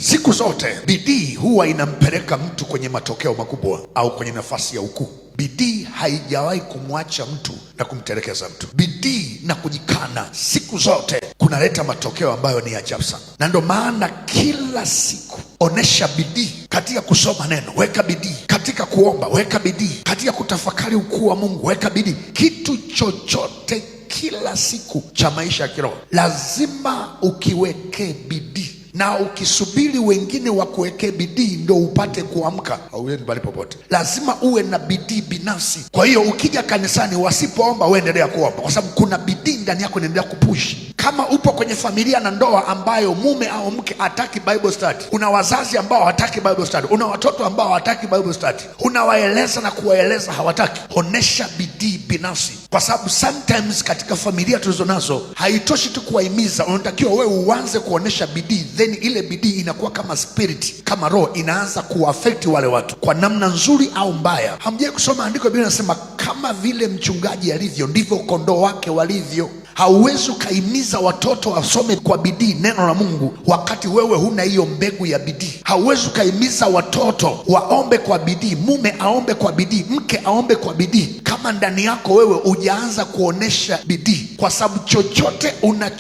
Siku zote bidii huwa inampeleka mtu kwenye matokeo makubwa au kwenye nafasi ya ukuu. Bidii haijawahi kumwacha mtu na kumtelekeza mtu. Bidii na kujikana siku zote kunaleta matokeo ambayo ni ajabu sana, na ndio maana kila siku onesha bidii katika kusoma neno, weka bidii katika kuomba, weka bidii katika kutafakari ukuu wa Mungu, weka bidii. Kitu chochote kila siku cha maisha ya kiroho lazima ukiwekee bidii, na ukisubiri wengine wakuwekee bidii ndo upate kuamka, hauendi bali popote. Lazima uwe na bidii binafsi. Kwa hiyo ukija kanisani wasipoomba, wewe endelea kuomba, kwa sababu kuna bidii ndani yako inaendelea kupush. Kama upo kwenye familia na ndoa ambayo mume au mke hataki Bible study, una wazazi ambao hawataki Bible study, una watoto ambao hawataki Bible study, unawaeleza na kuwaeleza hawataki, onesha bidii binafsi, kwa sababu sometimes katika familia tulizo nazo haitoshi tu kuwahimiza, unatakiwa wewe uanze kuonesha bidii, then ile bidii inakuwa kama spirit, kama roho, inaanza kuaffect wale watu kwa namna nzuri au mbaya. Hamjai kusoma andiko, Biblia inasema kama vile mchungaji alivyo ndivyo kondoo wake walivyo. Hauwezi ukahimiza watoto wasome kwa bidii neno la Mungu wakati wewe huna hiyo mbegu ya bidii. Hauwezi ukahimiza watoto waombe kwa bidii, mume aombe kwa bidii, mke aombe kwa bidii, kama ndani yako wewe hujaanza kuonesha bidii, kwa sababu chochote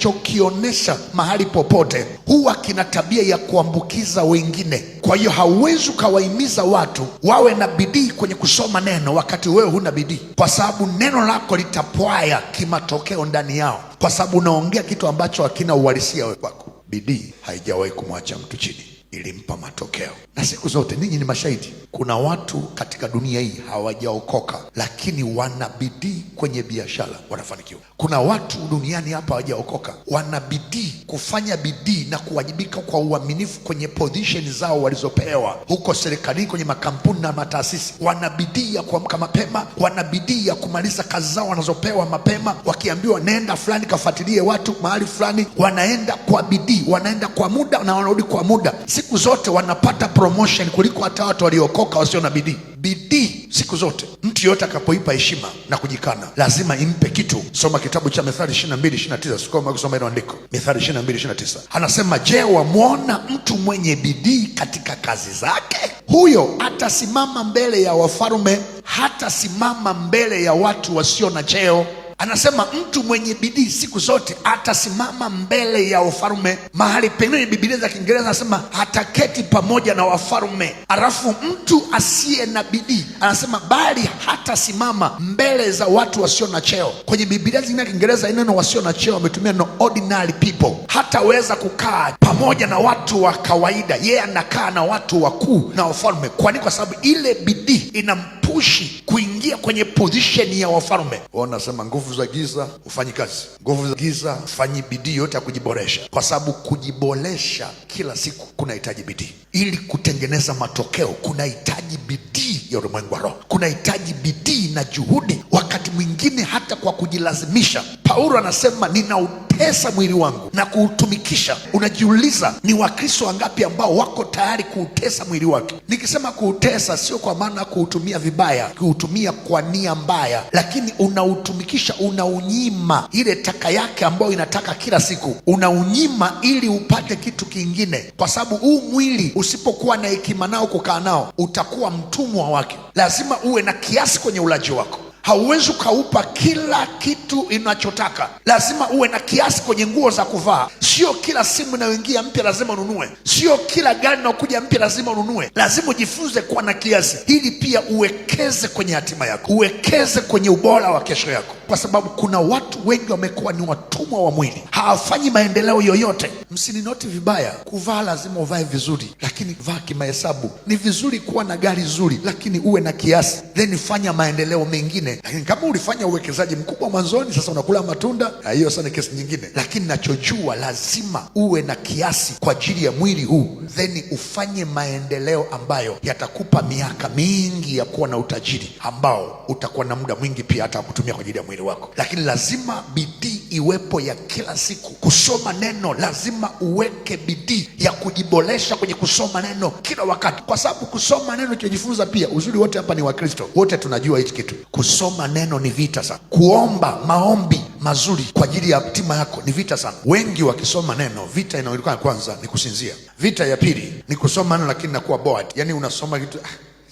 unachokionesha mahali popote huwa kina tabia ya kuambukiza wengine. Kwa hiyo hauwezi ukawahimiza watu wawe na bidii kwenye kusoma neno wakati wewe huna bidii, kwa sababu neno lako litapwaya kimatokeo ndani yao, kwa sababu unaongea kitu ambacho hakina uhalisia wewe kwako. Bidii haijawahi kumwacha mtu chini, ilimpa matokeo. Na siku zote ninyi ni mashahidi, kuna watu katika dunia hii hawajaokoka, lakini wana bidii kwenye biashara, wanafanikiwa. Kuna watu duniani hapa hawajaokoka, wana bidii, kufanya bidii na kuwajibika kwa uaminifu kwenye position zao walizopewa huko serikalini, kwenye makampuni na mataasisi. Wana bidii ya kuamka mapema, wana bidii ya kumaliza kazi zao wanazopewa mapema. Wakiambiwa nenda fulani kafuatilie watu mahali fulani, wanaenda kwa bidii, wanaenda kwa muda na wanarudi kwa muda. Siku zote wanapata promotion kuliko hata watu waliokoka wasio na bidii. Bidii siku zote, mtu yote akapoipa heshima na kujikana, lazima impe kitu. Soma kitabu cha Mithali 22:29. Sikoma kusoma ile andiko, Mithali 22:29. Anasema, je, wamwona mtu mwenye bidii katika kazi zake? Huyo atasimama mbele ya wafalme, hatasimama mbele ya watu wasio na cheo. Anasema mtu mwenye bidii siku zote atasimama mbele ya wafalme. Mahali pengine Biblia za Kiingereza anasema hataketi pamoja na wafalme. Alafu mtu asiye na bidii anasema bali hatasimama mbele za watu wasio na cheo. Kwenye Biblia zingine ya Kiingereza neno wasio na cheo wametumia no ordinary people. Hataweza kukaa pamoja na watu wa kawaida, yeye anakaa na watu wakuu na wafalme. Kwani kwa sababu ile bidii inampushi kuingia kwenye position ya wafalme. Wanasema nguvu za giza ufanyi kazi, nguvu za giza ufanyi bidii yote ya kujiboresha, kwa sababu kujiboresha kila siku kunahitaji bidii. Ili kutengeneza matokeo kunahitaji bidii ya ulimwengu wa roho, kunahitaji bidii na juhudi, wakati mwingine hata kwa kujilazimisha. Paulo anasema ninautesa mwili wangu na kuutumikisha. Unajiuliza ni Wakristo wangapi ambao wako tayari kuutesa mwili wake? Nikisema kuutesa sio kwa maana kuutumia vibaya, kuutumia kwa nia mbaya, lakini unautumikisha, unaunyima ile taka yake ambayo inataka kila siku, unaunyima ili upate kitu kingine, kwa sababu huu mwili usipokuwa na hekima nao kukaa nao utakuwa mtumwa wake. Lazima uwe na kiasi kwenye ulaji wako. Hauwezi ukaupa kila kitu inachotaka. Lazima uwe na kiasi kwenye nguo za kuvaa. Sio kila simu inayoingia mpya lazima ununue, sio kila gari inayokuja mpya lazima ununue. Lazima ujifunze kuwa na kiasi, ili pia uwekeze kwenye hatima yako, uwekeze kwenye ubora wa kesho yako, kwa sababu kuna watu wengi wamekuwa ni watumwa wa mwili, hawafanyi maendeleo yoyote. Msininoti vibaya, kuvaa lazima uvae vizuri, lakini vaa kimahesabu. Ni vizuri kuwa na gari zuri, lakini uwe na kiasi, then fanya maendeleo mengine. Lakini kama ulifanya uwekezaji mkubwa mwanzoni, sasa unakula matunda, hiyo sana kesi nyingine. Lakini nachojua, lazima uwe na kiasi kwa ajili ya mwili huu, then ufanye maendeleo ambayo yatakupa miaka mingi ya kuwa na utajiri ambao utakuwa na muda mwingi pia hata kutumia kwa ajili ya mwili wako. Lakini lazima bidii iwepo ya kila siku. Kusoma neno, lazima uweke bidii ya kujiboresha kwenye kusoma neno kila wakati, kwa sababu kusoma neno tunajifunza pia. Uzuri wote hapa ni Wakristo, wote tunajua hichi kitu. Kusoma neno ni vita sana. Kuomba, maombi mazuri kwa ajili ya hatima yako ni vita sana. Wengi wakisoma neno, vita inaonekana kwanza ni kusinzia. Vita ya pili ni kusoma neno lakini nakuwa bored. Yaani unasoma kitu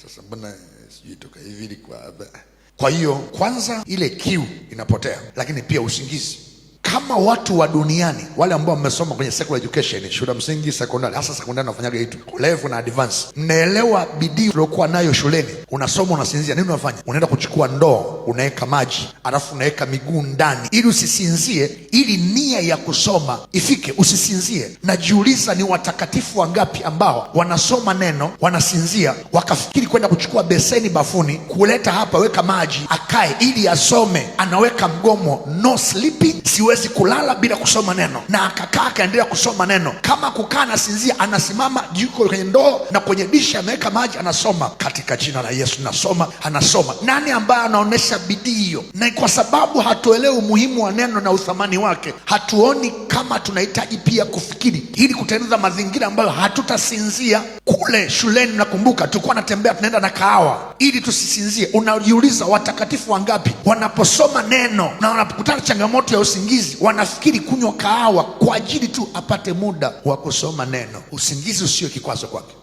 sasa mbona sijui toka hivi ilikuwa. Kwa hiyo kwanza ile kiu inapotea, lakini pia usingizi. Kama watu wa duniani wale ambao mmesoma kwenye secular education, shule ya msingi, sekondari, hasa sekondari nafanyaga hitu level na advance, mnaelewa bidii uliokuwa nayo shuleni. Unasoma unasinzia, nini unafanya? Unaenda kuchukua ndoo, unaweka maji, alafu unaweka miguu ndani ili usisinzie, ili nia ya kusoma ifike, usisinzie. Najiuliza ni watakatifu wangapi ambao wanasoma neno wanasinzia, wakafikiri kwenda kuchukua beseni bafuni, kuleta hapa, weka maji, akae ili asome, anaweka mgomo, no sleeping, siwezi kulala bila kusoma neno, na akakaa akaendelea kusoma neno. Kama kukaa nasinzia, anasimama jiko kwenye ndoo na kwenye dishi ameweka maji, anasoma katika jina la Yesu, nasoma, anasoma. Nani ambaye anaonesha bidii hiyo? Na kwa sababu hatuelewi umuhimu wa neno na uthamani wake, hatuoni kama tunahitaji pia kufikiri ili kutengeneza mazingira ambayo hatutasinzia. Kule shuleni nakumbuka tulikuwa natembea, tunaenda na kahawa ili tusisinzie. Unajiuliza watakatifu wangapi wanaposoma neno na wanapokutana changamoto ya usingizi wanafikiri kunywa kahawa kwa ajili tu apate muda wa kusoma neno. Usingizi usio kikwazo kwake.